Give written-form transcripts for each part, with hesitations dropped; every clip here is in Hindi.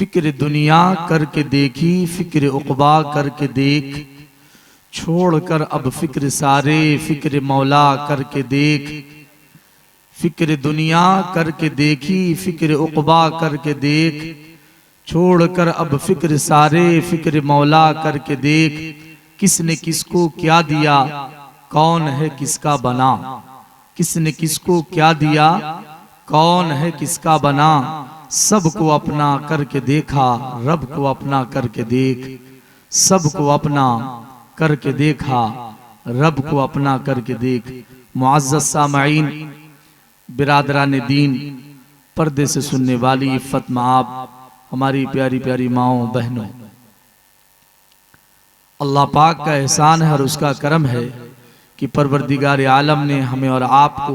फिक्र दुनिया करके देखी, फिक्र उक़बा करके देख, छोड़कर अब फिक्र सारे, फिक्र मौला करके देख। फिक्र दुनिया करके देखी, फिक्र उक़बा करके देख, छोड़कर अब फिक्र सारे, फिक्र मौला करके देख। किसने किसको क्या दिया, कौन है किसका बना। किसने किसको क्या दिया, कौन है किसका बना। सबको अपना करके देखा, रब को अपना करके देख। सबको अपना करके देखा, रब को अपना करके देख। मुअज़्ज़ज़ सामईन, बिरादरान दीन, पर्दे से सुनने वाली इफ़्फ़त माब, हमारी प्यारी प्यारी माओ बहनों, अल्लाह पाक का एहसान है और उसका करम है कि परवरदिगार आलम ने हमें और आपको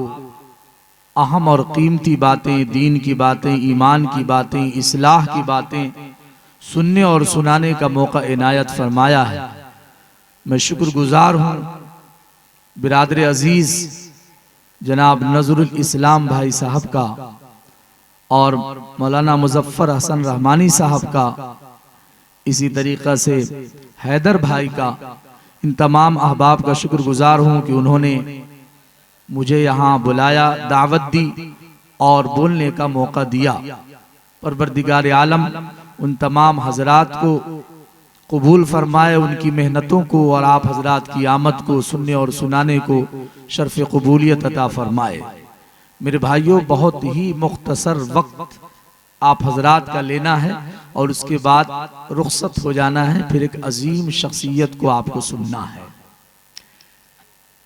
अहम और कीमती बातें, दीन की बातें, ईमान की बातें, इस्लाह की बातें सुनने और सुनाने का मौका इनायत फरमाया है। मैं शुक्रगुजार हूँ बिरादर अजीज जनाब नज़रुल इस्लाम भाई साहब का और मौलाना मुज़फ़्फ़र हसन रहमानी साहब का, इसी तरीक़ा से हैदर भाई का, इन तमाम अहबाब का शुक्रगुजार हूँ कि उन्होंने मुझे यहाँ बुलाया, दावत दी और बोलने का मौका दिया। परवरदिगार आलम उन तमाम हजरात को कबूल फरमाए, उनकी मेहनतों को और आप हजरात की आमद को सुनने और सुनाने को शर्फ कबूलियत अता फरमाए। मेरे भाइयों, बहुत ही मुख्तसर वक्त आप हजरात का लेना है और उसके बाद रुखसत हो जाना है, फिर एक अजीम शख्सियत को आपको सुनना है।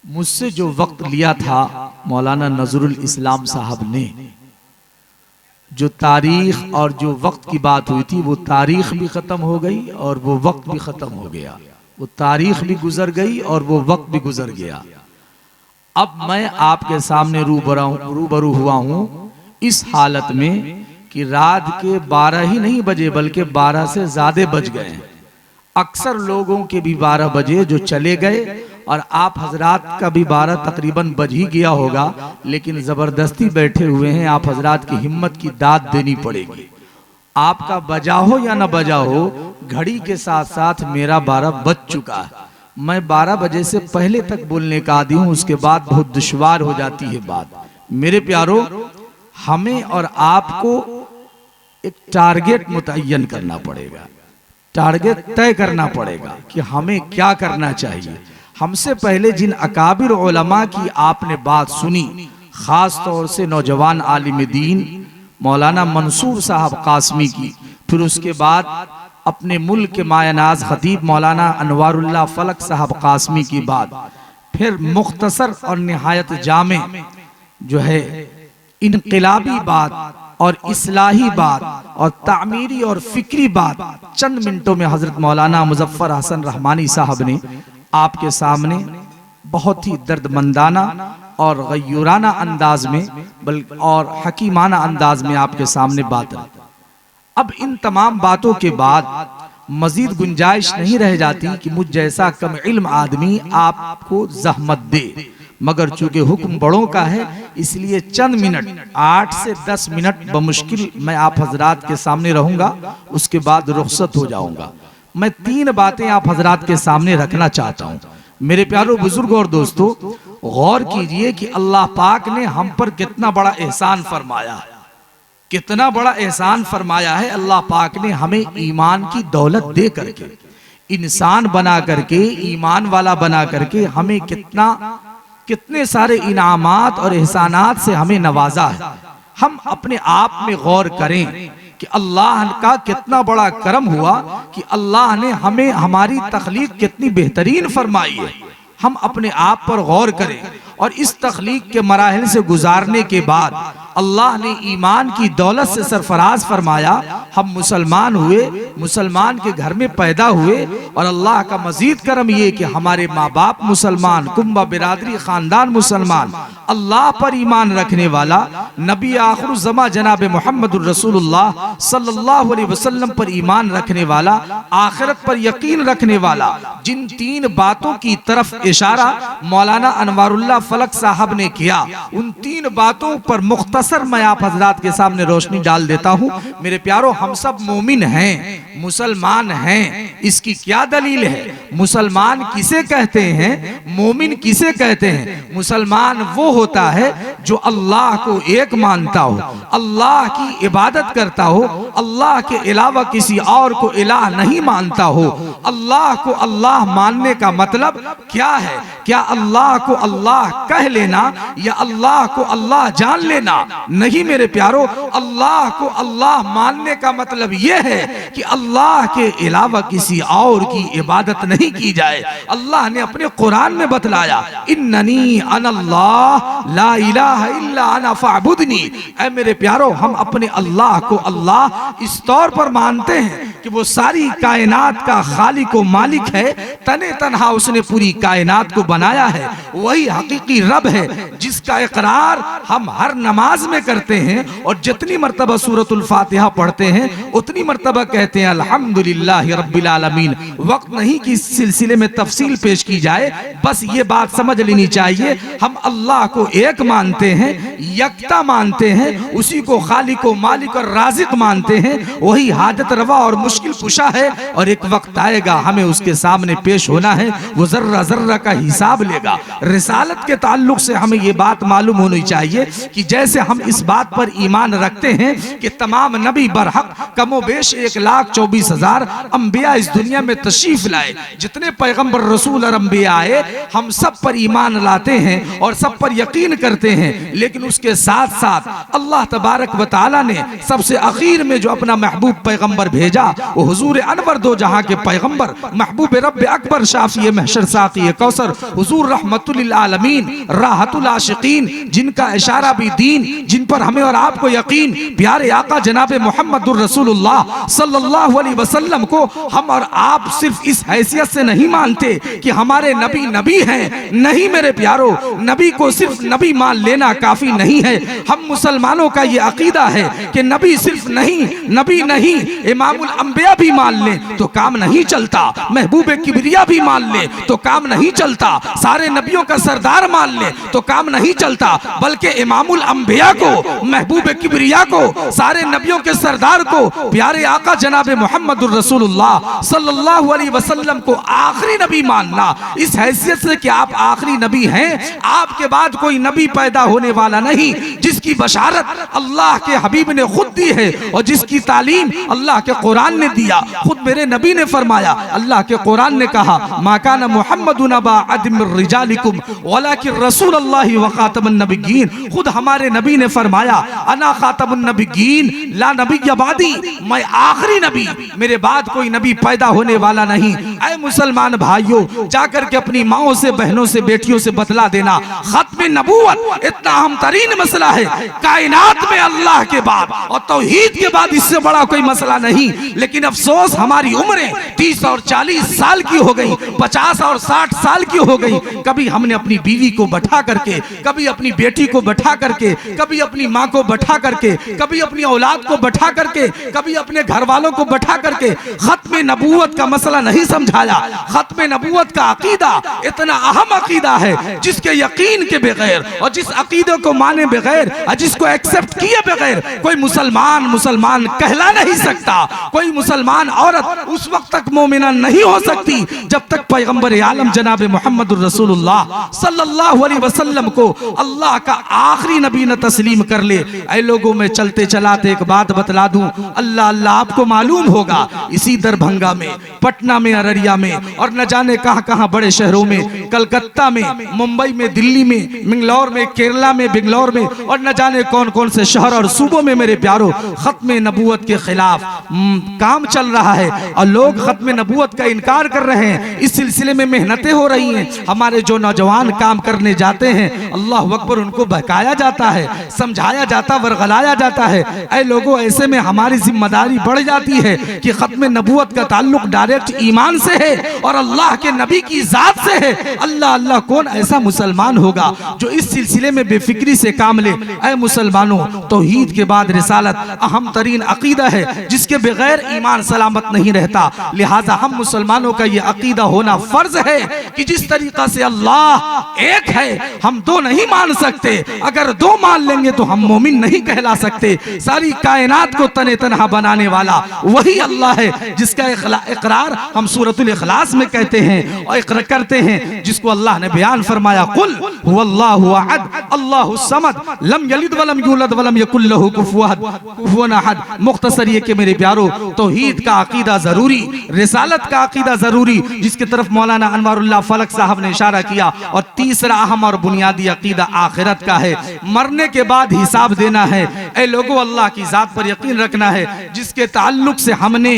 मुझसे जो वक्त लिया था मौलाना नज़रुल इस्लाम साहब ने, जो तारीख और जो वक्त की बात हुई थी, वो तारीख भी ख़त्म हो गई और वो वक्त भी ख़त्म हो गया। वो तारीख भी गुजर गई और वो वक्त भी गुजर गया। अब मैं आपके सामने रूबरू हुआ हूँ इस हालत में कि रात के 12 ही नहीं बजे बल्कि 12 से ज़्यादा बज गए हैं। अक्सर लोगों के भी 12 बजे जो चले गए और आप हजरात का भी 12 तकरीबन बज ही गया होगा, लेकिन ज़बरदस्ती बैठे हुए हैं। आप हजरात की हिम्मत की दाद देनी पड़ेगी। आपका बजा हो या ना बजा हो, घड़ी के साथ साथ मेरा 12 बज चुका है। मैं 12 बजे से पहले तक बोलने का आदी हूँ, उसके बाद बहुत दुश्वार हो जाती है बात। मेरे प्यारो, हमें और आपको एक टारगेट मुतय्यन करना पड़ेगा, टारगेट तय करना पड़ेगा कि हमें क्या करना चाहिए। हमसे पहले जिन अकाबिर उलमा की आपने बात सुनी, खास तौर से नौजवान आलिम दीन मौलाना मंसूर साहब कासमी की, फिर उसके बाद अपने मुल्क के मायनाज खतीब मौलाना अनवारुल्लाह फलक साहब कासमी की बात, फिर मुख्तसर और निहायत जामे जो है इनकलाबी बात और इस्लाही बात और तामीरी और फिक्री बात चंद मिनटों में हजरत मौलाना मुज़फ़्फ़र हसन रहमानी साहब ने आपके सामने बहुत ही दर्दमंदाना और गय्यूराना अंदाज में बल्कि और हकीमाना अंदाज में आपके सामने बात रखी। अब इन तमाम बातों के बाद मजीद गुंजाइश नहीं रह जाती कि मुझ जैसा कम इल्म आदमी आपको जहमत दे, मगर चूंकि हुक्म बड़ों का है इसलिए चंद मिनट 8 से 10 मिनट बमुश्किल मैं आप हजरात के सामने रहूंगा, उसके बाद रुखसत हो जाऊंगा। मैं 3 बातें आप हजरात के सामने रखना चाहता हूँ। मेरे प्यारों बुजुर्ग और दोस्तों, गौर कीजिए कि अल्लाह पाक ने हम पर कितना बड़ा एहसान फरमाया है, कितना बड़ा एहसान फरमाया है। अल्लाह पाक ने हमें ईमान की दौलत दे करके, इंसान बना करके, ईमान वाला बना करके हमें कितने सारे इनामात और एहसानात से हमें नवाजा है। हम अपने आप में गौर करें कि अल्लाह का कितना बड़ा करम हुआ कि अल्लाह ने हमें हमारी तख्लीक कितनी बेहतरीन फरमाई है। हम अपने आप पर गौर करें और इस तख्लीक के मराहिल से गुजारने के बाद अल्लाह ने ईमान की दौलत से सरफराज फरमाया। हम मुसलमान हुए, मुसलमान के घर में पैदा हुए और अल्लाह का मजीद करम ये कि हमारे माँ बाप मुसलमान, कुंबा बिरादरी खानदान मुसलमान, अल्लाह पर ईमान रखने वाला, नबी आखिर ज़मा जनाब मोहम्मद रसूलुल्लाह सल्लल्लाहु अलैहि वसल्लम पर ईमान रखने वाला, आखिरत पर यकीन रखने वाला, जिन 3 बातों की तरफ इशारा मौलाना अनवारुल्लाह फलक साहब ने किया, उन 3 बातों पर मुख्तसर मैं आप हजरात के सामने रोशनी डाल देता हूँ। मेरे प्यारो, हम सब मोमिन हैं, मुसलमान हैं। इसकी क्या दलील है? मुसलमान किसे कहते हैं, मोमिन किसे कहते हैं? मुसलमान वो होता है जो अल्लाह को एक मानता हो, अल्लाह की इबादत करता हो, अल्लाह के अलावा किसी और को इलाह नहीं मानता हो। अल्लाह को अल्लाह मानने का मतलब क्या है? क्या अल्लाह को अल्लाह कह लेना या अल्लाह को अल्लाह जान लेना? नहीं मेरे प्यारो, अल्लाह को अल्लाह मानने का मतलब यह है कि अल्लाह के अलावा किसी और की इबादत नहीं की जाए। अल्लाह ने अपने कुरान में बतलाया, इन्ननी अनल्लाह ला इलाहा इल्ला अना फअबुदनी। ऐ मेरे प्यारो, हम अपने अल्लाह को अल्लाह इस तौर पर मानते हैं कि वो सारी कायनात का खालिक व मालिक है, तने तन्हा उसने पूरी कायनात को बनाया है। वही हकीकी रब है जिसका इकरार हम हर नमाज में करते हैं, और जितनी मर्तबा सूरतुल फातिहा पढ़ते हैं उतनी मर्तबा कहते हैं अल्हम्दुलिल्लाहि रब्बिल आलमीन। वक्त नहीं कि इस सिलसिले में तफसील पेश की जाए, बस ये बात समझ लेनी चाहिए, हम अल्लाह को एक मानते हैं, यकता मानते हैं, उसी को खालिक व मालिक और राज़िक मानते हैं। वही हाजत रवा और मुश्किल कुशा है, और एक वक्त आएगा हमें उसके सामने पेश होना है, वो जर्रा जर्रा का हिसाब लेगा। रिसालत के ताल्लुक से हमें ये बात मालूम होनी चाहिए कि जैसे हम इस बात पर ईमान रखते हैं कि तमाम नबी बरहक कमोबेश 1,24,000 अंबिया इस दुनिया में तशरीफ लाए, जितने पैगंबर रसूल और अंबिया आए हम सब पर ईमान लाते हैं और सब पर यकीन करते हैं। लेकिन उसके साथ साथ अल्लाह तबारक व तआला ने सबसे आखिर में जो अपना महबूब पैगंबर भेजा, वो हुजूर अनवर दो जहां के पैगंबर, महबूब रब अकबर, शाफी महशर, साक़ी कौसर, हुजूर रहमतुल लिल आलमीन, राहतुल आशिकीन, जिनका इशारा भी दीन, जिन पर हमें और आपको यकीन, प्यारे आका जनाब मोहम्मदुर रसूलुल्लाह सल्लल्लाहु अलैहि वसल्लम को हम और आप सिर्फ इस हैसियत से नहीं मानते कि हमारे नबी नबी हैं। नहीं मेरे प्यारो, नबी को सिर्फ नबी मान लेना काफी नहीं है। हम मुसलमानों का ये अकीदा है कि नबी सिर्फ नहीं, नबी नहीं, इमामुल अंबिया भी मान ले तो काम नहीं चलता, महबूब किबरिया भी मान ले तो काम नहीं चलता, सारे नबियों का सरदार मान ले तो काम नहीं चलता, बल्कि इमामुल अंबिया को, महबूब किबरिया को, सारे नबियों के सरदार को, प्यारे आका जनाब मोहम्मदुर रसूलुल्लाह सल्लल्लाहु अलैहि वसल्लम को आखिरी नबी मानना, इस हैसियत से कि आप आखिरी नबी हैं, आपके बाद कोई नबी पैदा होने वाला नहीं, जिसकी बशारत अल्लाह के हबीब ने खुद दी है और जिसकी तालीम अल्लाह के कुरान ने दिया। खुद मेरे नबी ने फरमाया, अल्लाह के कुरान ने कहा, मा काना मुहम्मदुन अबा अहदिम मिन रिजालिकुम वलाकिन रसूलुल्लाहि व खातमुन नबिय्यीन। खुद हमारे नबी ने फरमाया, अना खातमुन नबिय्यीन ला नबिय्य बादी, मैं आखिरी नबी, मेरे बाद कोई नबी पैदा होने वाला नहीं। ऐ मुसलमान भाइयों, जाकर के अपनी माओं से, बहनों से, बेटियों से बतला देना, खत्म नबूवत इतना अहम तरीन मसला है कायनात में, अल्लाह के बाद और तौहीद के बाद इससे बड़ा कोई मसला नहीं। लेकिन अफसोस हमारी उम्रें 30 और 40 साल की हो गई, 50 और 60 साल की हो गई। कभी हमने अपनी बीवी को बैठा करके, कभी अपनी बेटी को बैठा करके, कभी अपनी माँ को बैठा करके, कभी अपनी औलाद को बैठा करके, कभी अपने घर वालों को बैठा करके खत्म नबूवत का मसला नहीं समझाया। खत्म नबूवत का अकीदा इतना अहम अकीदा है जिसके यकीन के बगैर और जिस अकीदे को माने बगैर, जिसको एक्सेप्ट किए बगैर कोई मुसलमान मुसलमान कहला नहीं सकता। कोई मुसलमान औरत उस वक्त तक मोमिना नहीं हो सकती जब तक पैगंबर आलम जनाब मोहम्मदुर रसूलुल्लाह सल्लल्लाहु अलैहि वसल्लम को अल्लाह का आखिरी नबी न तस्लीम कर ले। ऐ लोगों में चलते चलाते एक बात बतला दूं, अल्लाह अल्लाह आपको मालूम होगा, इसी दरभंगा में, पटना में, अररिया में और न जाने कहां कहां बड़े शहरों में, कलकत्ता में, मुंबई में, दिल्ली में, मंगलौर में, केरला में, बेंगलोर में और न जाने कौन कौन से शहर और सूबों में मेरे प्यारों खत्म नबूवत के खिलाफ काम चल रहा है और लोग खत्म नबूवत का इनकार कर रहे हैं। इस सिलसिले में मेहनतें हो रही हैं। हमारे जो नौजवान काम करने जाते हैं, अल्लाह अकबर, उनको बहकाया जाता है, समझाया जाता, वर्गलाया जाता है। ऐ लोगों, ऐसे में हमारी जिम्मेदारी बढ़ जाती है कि खत्म नबूवत का ताल्लुक डायरेक्ट ईमान से है और अल्लाह के नबी की जात से है। अल्लाह अल्लाह, कौन ऐसा मुसलमान होगा जो इस सिलसिले में बेफिक्री से काम ले। ऐ मुसलमानों, तौहीद के बाद रिसालत अहम तरीन अकीदा है जिसके बगैर ईमान सलामत नहीं रहता। लिहाजा हम मुसलमानों का ये अकीदा होना फर्ज है कि जिस तरीका से अल्लाह एक है, हम दो नहीं मान सकते। अगर दो मान लेंगे तो हम मोमिन नहीं कहला सकते। सारी कायनात को तने तनहा बनाने वाला वही अल्लाह है, जिसका इकरार हम सूरतुल इखलास में कहते हैं और इकरार करते हैं, जिसको अल्लाह ने बयान फरमाया, कुल हुवल्लाहु अहद अल्लाहु समद लम यलिद वलम यूलद वलम यकुल लहू कुफुवन अहद। मुख्तसर ये कि मेरे प्यारो, तौहीद का अकीदा जरूरी, रिसालत का अकीदा जरूरी, जिसकी तरफ मौलाना अनवारुल्लाह फलक साहब ने इशारा किया। और तीसरा अहम और बुनियादी अकीदा आखिरत का है, मरने के बाद हिसाब देना है। ऐ लोगों, अल्लाह की जात पर यकीन रखना है, जिसके ताल्लुक से हमने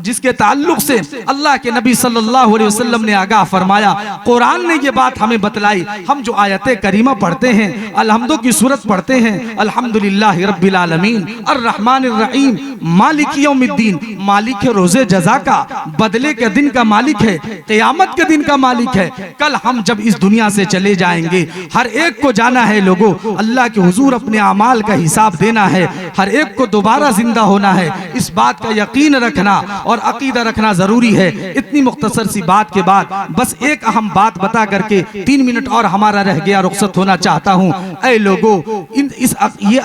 जिसके ताल्लुक से अल्लाह के नबी सल्लल्लाहु अलैहि वसल्लम ने आगाह फरमाया, कुरान ने ये बात हमें बतलाई। हम जो आयते करीमा पढ़ते हैं, अलहम्दु की सूरत पढ़ते हैं, अल्हम्दुलिल्लाहि रब्बिल आलमीन अर्रहमानिर रहीम मालिक यौमिद्दीन, मालिक है रोजे जजा का, बदले के दिन का मालिक है, क़यामत के दिन का मालिक है। कल हम जब इस दुनिया से चले जाएंगे, हर एक को जाना है लोगों, अल्लाह के हुजूर अपने अमाल का हिसाब देना है, हर एक को दोबारा जिंदा होना है। इस बात का यकीन रखना और अकीदा रखना जरूरी है। इतनी मुख्तसर सी बात के बाद बस एक अहम बात बता करके 3 मिनट और हमारा रह गया, रुखसत होना चाहता हूँ। ऐ लोगों, ये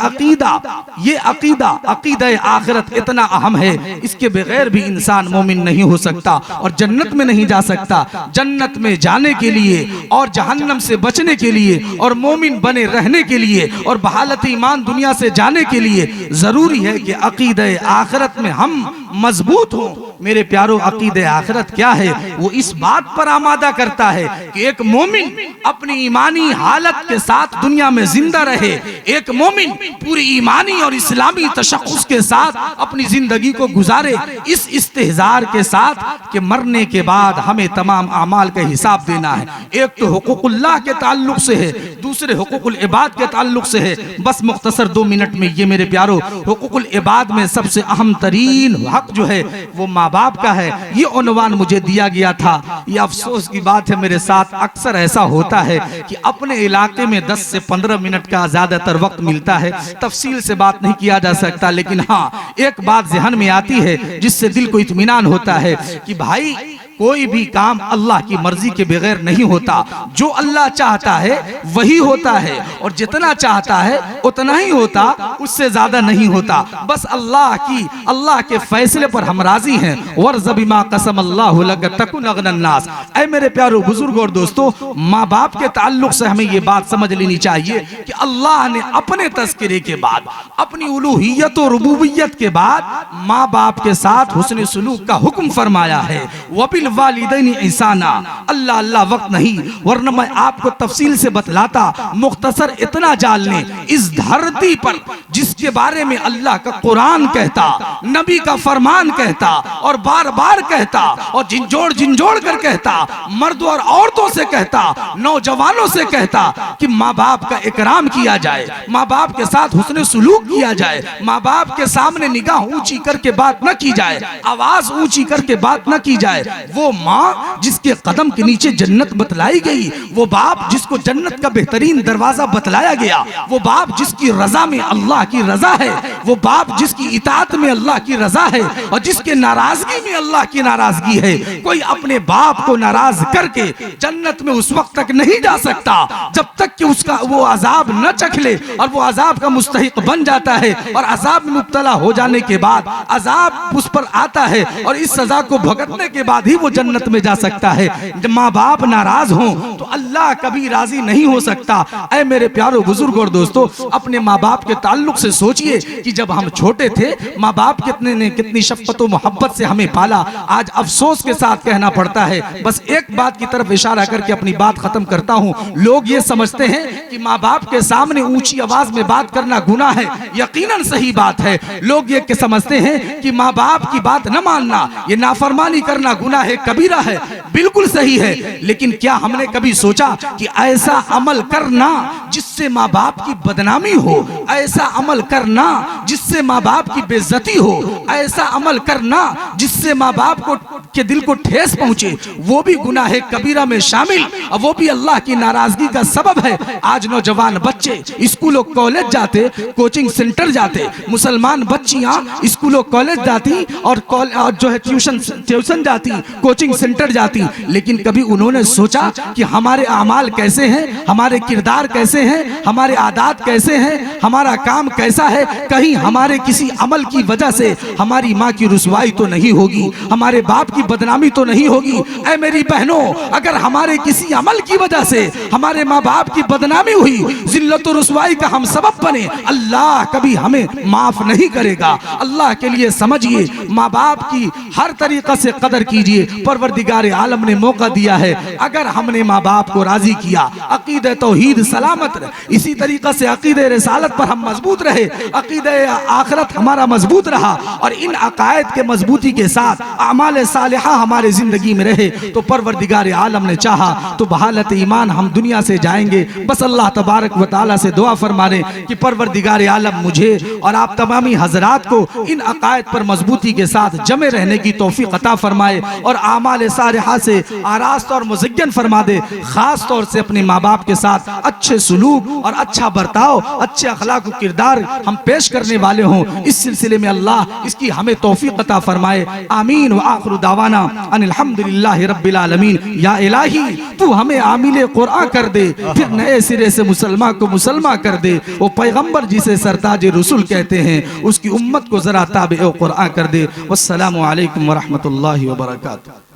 अकीदा आखिरत इतना अहम है, इसके बगैर भी इंसान मोमिन नहीं हो सकता और जन्नत में नहीं जा सकता। जन्नत में जाने के लिए और जहन्नम से बचने के लिए और मोमिन बने रहने के लिए और बहालत ईमान दुनिया से जाने के लिए जरूरी है कि अकीदा आखिरत में हम मजबूत हों। मेरे प्यारो, अकीदे आखिरत क्या है? वो इस बात पर आमादा करता है कि एक मोमिन अपनी ईमानी हालत के साथ दुनिया में जिंदा रहे, एक मोमिन पूरी ईमानी और इस्लामी तशख्खुस के साथ अपनी जिंदगी को गुजारे, इस इस्तेहजार के साथ कि मरने के बाद हमें तमाम अमाल का हिसाब देना है। एक तो हुकूकुल्लाह के ताल्लुक से है, दूसरे हुकूकुल इबाद के ताल्लुक से है। बस मुख्तसर 2 मिनट में ये मेरे प्यारो, हुकूकुल इबाद में सबसे अहम तरीन हक जो है वो माँ बाप का है। ये उन्वान मुझे दिया गया था। ये अफसोस की बात है, मेरे साथ अक्सर ऐसा होता है कि अपने इलाके में 10 से 15 मिनट का ज्यादातर वक्त मिलता है, तफसील से बात नहीं किया जा सकता। लेकिन हाँ, एक बात ज़हन में आती है जिससे दिल को इत्मीनान होता है कि भाई कोई भी काम अल्लाह की मर्जी के बगैर नहीं होता। जो अल्लाह चाहता है वही होता है और जितना चाहता है उतना ही होता, उससे ज्यादा नहीं होता। बस अल्लाह के फैसले पर हम राजी हैं। वर्ज़ बिमा कसम अल्लाहु लक तकुन अगनन नास। ऐ मेरे प्यारो बुजुर्ग और दोस्तों, माँ बाप के ताल्लुक से हमें ये बात समझ लेनी चाहिए कि अल्लाह ने अपने तज़किरे के बाद, अपनी उलूहियत और रुबूबियत के बाद माँ बाप के साथ हुस्न सुलूक का हुक्म फरमाया है। वबिल वालिदैन इंसाना। अल्लाह अल्लाह वक्त नहीं, वरना मैं आपको तफसील से बतलाता। मुख्तसर इतना जान लें, इस धरती पर जिसके बारे में अल्लाह का कुरान कहता, नबी का फरमान कहता और बार बार कहता और झिंझोड़ कर कहता, मर्द और औरतों से कहता, नौजवानों से कहता कि माँ बाप का इकराम किया जाए, माँ बाप के साथ हुस्न सुलूक किया जाए, माँ बाप के सामने निगाह ऊंची करके बात न की जाए, आवाज ऊंची करके बात न की जाए। वो माँ जिसके कदम के नीचे जन्नत बतलाई गई, वो बाप जिसको जन्नत का बेहतरीन दरवाजा बतलाया गया, वो बाप जिसकी रजा में अल्लाह की रजा है, वो बाप जिसकी इताअत में अल्लाह की रजा है और जिसके नाराजगी में अल्लाह की नाराजगी है। कोई अपने बाप को नाराज करके जन्नत में उस वक्त तक नहीं जा सकता जब तक कि उसका वो अजाब न चख ले और वो अजाब का मुस्तहिक बन जाता है और अजाब में मुब्तला हो जाने के बाद अजाब उस पर आता है और इस सजा को भुगतने के बाद ही वो जन्नत में जा सकता है। जब माँ बाप नाराज हों तो अल्लाह कभी राजी नहीं हो सकता। ऐ मेरे प्यारो बुजुर्ग और दोस्तों, अपने माँ बाप के ताल्लुक से सोचिए कि जब हम छोटे थे माँ बाप कितनी शफ़क़त और मोहब्बत से हमें पाला। आज अफसोस के साथ कहना पड़ता है। बस एक बात की तरफ इशारा करके अपनी बात खत्म करता हूँ। लोग ये समझते हैं कि माँ बाप के सामने ऊंची आवाज में बात करना गुनाह है। यकीनन सही बात है। लोग ये समझते हैं कि माँ बाप की बात न मानना, ये नाफरमानी करना गुनाह है, कबीरा है। बिल्कुल सही है, लेकिन क्या हमने कभी सोचा कि ऐसा अमल करना जिससे माँ बाप की बदनामी हो, ऐसा अमल करना जिससे माँ बाप की बेइज्जती हो, ऐसा अमल करना जिससे माँ बाप को के दिल को ठेस पहुंचे, वो भी गुनाह कबीरा में शामिल, और वो भी अल्लाह की नाराजगी का सबब है। आज नौजवान बच्चे स्कूलों कॉलेज जाते, कोचिंग सेंटर जाते, मुसलमान बच्चियां स्कूलों कॉलेज जाती और जो है ट्यूशन जाती, कोचिंग सेंटर जाती, लेकिन कभी उन्होंने सोचा कि हमारे अमाल कैसे हैं, हमारे किरदार कैसे हैं, हमारे आदात कैसे हैं, हमारा काम कैसा है? कहीं हमारे किसी अमल की वजह से हमारी माँ की रुसवाई तो नहीं होगी, हमारे बाप की बदनामी तो नहीं होगी? ऐ मेरी बहनों, अगर हमारे किसी अमल की वजह से हमारे माँ बाप की बदनामी हुई, जिल्लत और रुसवाई का हम सबब बने, अल्लाह कभी हमें माफ नहीं करेगा। अल्लाह के लिए समझिए, माँ बाप की हर तरीका से कदर कीजिए। परवरदिगार आलम ने मौका दिया है, अगर हमने माँ बाप को राजी किया, अकीदे तौहीद सलामत रहे, इसी तरीका से अकीदे रिसालत पर हम मजबूत रहे, अकीदे आखिरत हमारा मजबूत रहा, और इन अकायद के मजबूती के साथ अमाल सालिहा हमारे जिंदगी में रहे, तो परवरदिगार आलम ने चाहा तो बहालत ईमान हम दुनिया से जाएंगे। बस अल्लाह तबारक व तआला से दुआ फरमाने कि परवरदिगार आलम मुझे और आप तमामी हजरात को इन अकायद पर मजबूती के साथ जमे रहने की तौफीक अता फरमाए, और आमाल सालिहा से आरास्त और मुज़य्यन फरमा दे। खास तौर से अपने माँ बाप के साथ अच्छे सुलूक और अच्छा बर्ताव, अच्छे अखलाक किरदार हम पेश करने वाले हों। इस सिलसिले में अल्लाह इसकी हमें तौफीक अता फरमाए। आमीन व आखिरु दावाना अनिल हम्दुलिल्लाहि रब्बिल आलमीन। या इलाही, तू हमें आमिले कुरान कर दे, फिर नए सिरे से मुसलमान को मुसलमान कर दे। वो पैगंबर जिसे सरताज रसूल कहते हैं, उसकी उम्मत को जरा ताबे कुरान कर दे। वस्सलामु अलैकुम व रहमतुल्लाहि व बरकातहू।